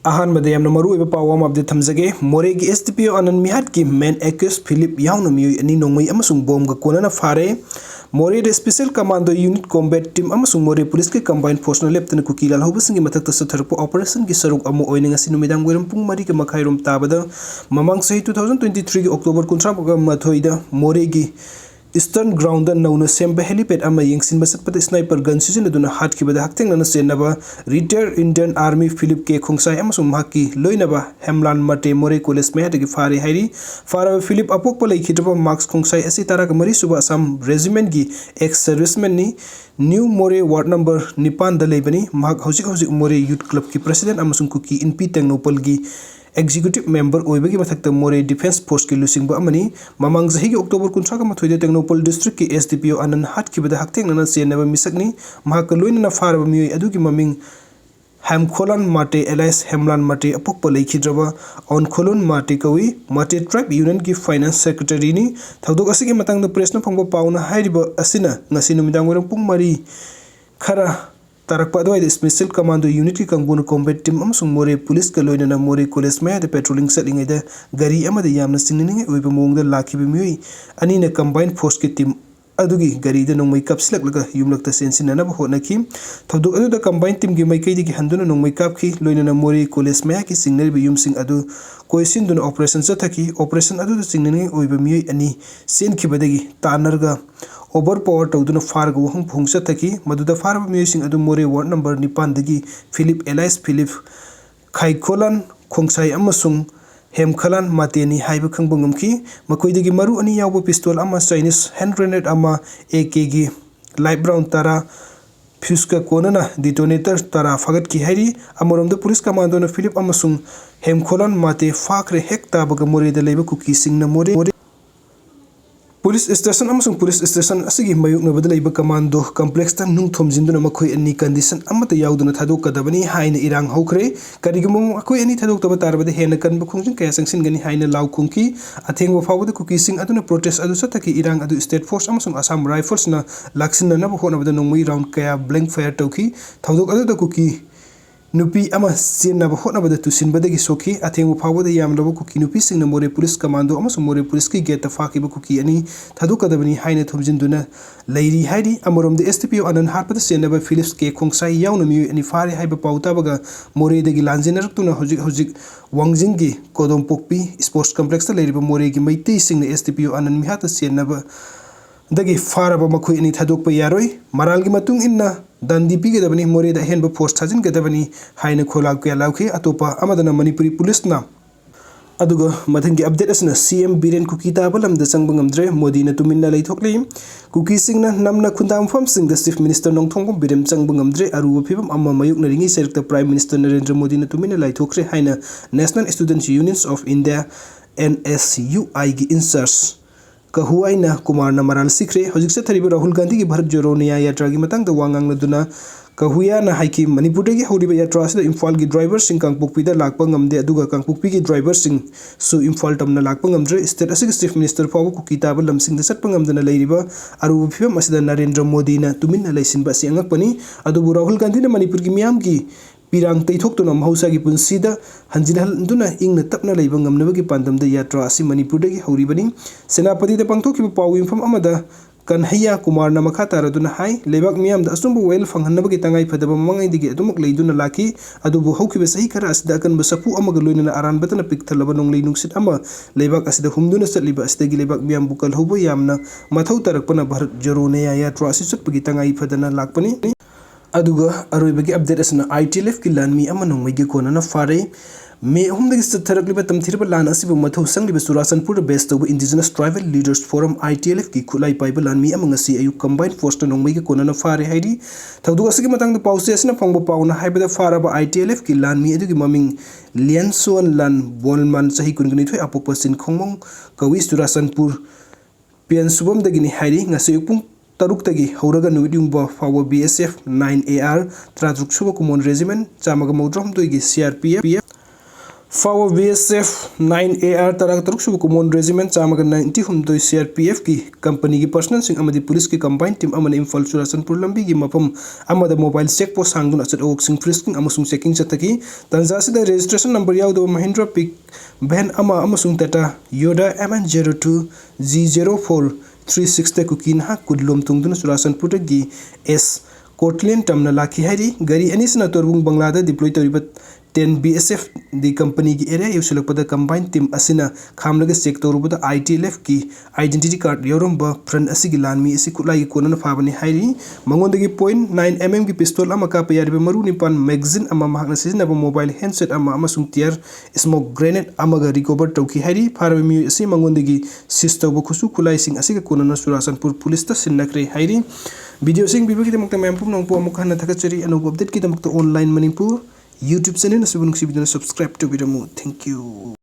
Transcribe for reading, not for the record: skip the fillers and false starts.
Ahan Madame Maru Pawam of the Tamzage, Moregi STPO and Mihat ki men Ekes Philip Yaunami and Ninomi Amasung Bomga Konana Fare, More the Special Commando Unit Combat Team Amasung More Police Combined Force Lieutenant Kuki Hobsing Matata Satarpo Operation Gisaruk Amo oining a Sinumidam Wimpung Marika Makairum Tabada, Mamang say 2023 October Contrapaga Matoida, Moregi. Eastern Ground nauna semba helipad ama yengsin basapata sniper gun season aduna hat ki bada hakteng nana senaba retired Indian Army Philip K Khongsai amasum haki loinaba Hemlan Mate More College me hadagi fare hairi fara Philip apok palai khitaba Max Khongsai asi tara ka mari suba Assam regiment gi ex serviceman ni New More ward number Nipan da lebani mahak hojik More youth club ki president amasum Kuki Nupi Tengnopal gi Executive Member Oibagi Mathakta More Defense Force ki lusingba amani mamang zahi October 19 Technopol District ki SDPO anan hat ki bada hakteng nana senaba misakni mahaka loina faraba mioi adugi maming Hamkholan Mate Elias Hemlan Mate apok palai khidraba on Kholon Mate kawi Mate Tribe Union ki Finance Secretary ni thadok asigi matang da press na phangba pauna hairiba asina ngasi numidang werang pung mari khara Tarakpa the Special Commando Unity Kanguna Combat Team Amsung More Police Kaloina More College Maya the patrolling setting either Gari Ama the Yamna singing with among the Lucky Bimui and in a combined force team Adugi Gari the no makeup select like a Yumlak the sense in another Honaki Tadu the combined team Gimaiki Handuna no makeup key Loina More College Maya ki signal be sing Adu Koisin dun Operation Sataki Operation Adu the singing with Bimui ani Saint Kibadagi Tanarga Overpower to Fargo Hong Sataki, Maduda Farm Musing Adu More ward number Nipandagi, Philip Elias Philip Kaikolan, Khongsai Amasung, Hemkalan, Mateni, Haibakang Bungumki, Makoidigi Maru ani Yabu pistol Ama Chinese hand grenade Ama AKG, light brown Tara, Puska Konana, detonator Tara Fagat Kihari, Amorum the police commando Philip Amasung, Hemkolan Mate Hwkhre Hekta Bagamore the labor cookie sing na more. Police station amasung police station asigi mayuk na badalay ba commando complex ta nung thomjin duna makhoi ani condition amata yauduna thadok kadabani haina irang Hwkhre karigumong akoi ani thadok taba tarbade hena kan ba khongjin kaya sangsin gani haina law khongki athengwa fawda Kuki sing aduna protest adu sataki irang adu state force amasung Assam rifles na laksin na ba hona bada nongmai round kaya blank fire tawki thadok adu da Kuki Nupi ama sina ba hona bada tusin badagi soki athengwa fawda yam labo Kuki Nupi sing na More police commando amasung More police ki gate faki ba Kuki ani thadukadabani haina thomjinduna leiri haidi amorom de STPO anan harpada senaba Philips K Khongsai yauna mi ani fare haiba pauta baga More degi lanjenaruktuna hojik wangjing gi kodom pokpi sports complex ta leiriba More gi maitei sing na STPO anan mi hata senaba dagi faraba makhoi ani thadok pa yaroi maral gi matung inna dandi pi gedabani More da henba force thajin gedabani haina kholak kya lauki atopa amadana manipuri police na aduga mathangi update asna CM Biren Kuki tabalam da sangbangam Modi na tuminna leithokle Kuki singna namna khundam fam sing the Chief Minister Nongthongkom Biren sangbangam Aruba Fibam amma mayuk na ringi serta Prime Minister Narendra Modi na tuminna leithokre haina National Student Unions of India NSUI gi insars Kahuaina Kumar na maral sikre hojik sa thariba Rahul Gandhi gi Bharat Jodo Nya yatra gi matang da wangang na duna Kahuya na haiki Manipur gi horiba yatra sa Imphal gi driver sing Kangpokpi da lakpa ngamde aduga Kangpokpi gi driver sing su Imphal tamna lakpa ngamdre state asig Chief Minister fawo Kuki taba lamsing da satpa ngamdana leiriba Aruba Fibam asida Narendra Modi na tuminna leisinba si angakpani adubu Rahul Gandhi na Manipur gi miyam gi Pirang Taithoktuna Mahausa gi punsida hanjinhal duna ingna tapna leiba ngamnaba gi pandamda yatra asi Manipur da gi horibani Senapati da pangthokiba pawu infam amada Kanhaya Kumar na makhatara duna hai lebak miyam da asumbu well fanghanaba gi tangai phadaba mangai digi adumak leiduna laki adubu haukiba sahi khara asida kan basapu amaga loinana aran batana pikthalaba nonglei nungsit ama lebak asida humduna satliba asida gi lebak miyam bukal hobo yamna mathau tarakpana Bharat Jodo Nya yatra asi chutpagi tangai phadana lakpani aduga aroiba gi update asna ITLF ki lanmi ama nongmai gi kona na fare May Humdagi Tarakliba Tamthirba Lan Asibu Mathu Sangliba Surasanpur based over Indigenous Tribal Leaders Forum ITLF ki Kulai Bible and mi amangasi ayu combined force to nongmai ki kona na fare haidi Tawdu asigi matang the pause na pangba pauna haibada faraba ITLF ki lan mi adugi maming Liansuan lan Bolman sahi kungani thoi apopasin Khongmong kawi Surasanpur Pian Subam dagini haidi ngasi upung Taruk tagi Hauraga Nuidumba Fawa BSF 9AR Tratruk Suba Kumon Regiment Chamaga Modrom Tuigi CRPF फाव BSF 9AR तरक सुब Kumaon regiment चामग 90 हमदोई CRPF की company की personnel सिंह अमदी police की कंबाइन टीम अमन इम्फाल चुराचनपुर लंबी की मफम अमद मोबाइल चेक पोस्ट सांगदुन अचत ओक्सिंग फ्रिस्किंग अमसुंग चेकिंग चतकी तंजासिदा रजिस्ट्रेशन नंबर यावदो महिंद्रा पिक वैन अमा अमसुंग टाटा योदा MN02 G04 36 ते कुकी नहा कुदलोम तुंगदुन चुराचनपुर की एस कोटलेन तमना लाखी हैरी गरी अनिसना तोरबुंग बंगलादा डिप्लॉय तौरिबत 10 BSF दी कंपनी की एरिया युसलकपदा कंबाइन टीम असिना खामलगे चेक तौरुबदा ITLF की आइडेंटिटी कार्ड योरंबा फ्रंट असिगी लानमी असि खुलाई कोनना फाबनी हाइरी मंगोंदगी .9mm की पिस्तौल अमा कापा यारिबे मरु निपान मैगजीन अमा महाकना सिजनबा मोबाइल हैंडसेट अमा अमसुंग टियर स्मोक ग्रेनेड अमागा रिकवर तौकी हाइरी फारबे मिउ असि मंगोंदगी सिस्तौबो खुसु खुलाई सिंग असिगा कोनना चुराचनपुर पुलिस ता सिन्नक्रे हाइरी वीडियो सिंग बिबो की दमकता मैम पुम नंगपो अमुक हन्ना थकचरी अनु अपडेट की दमकता online Manipur YouTube channel na subscribe to Thank you.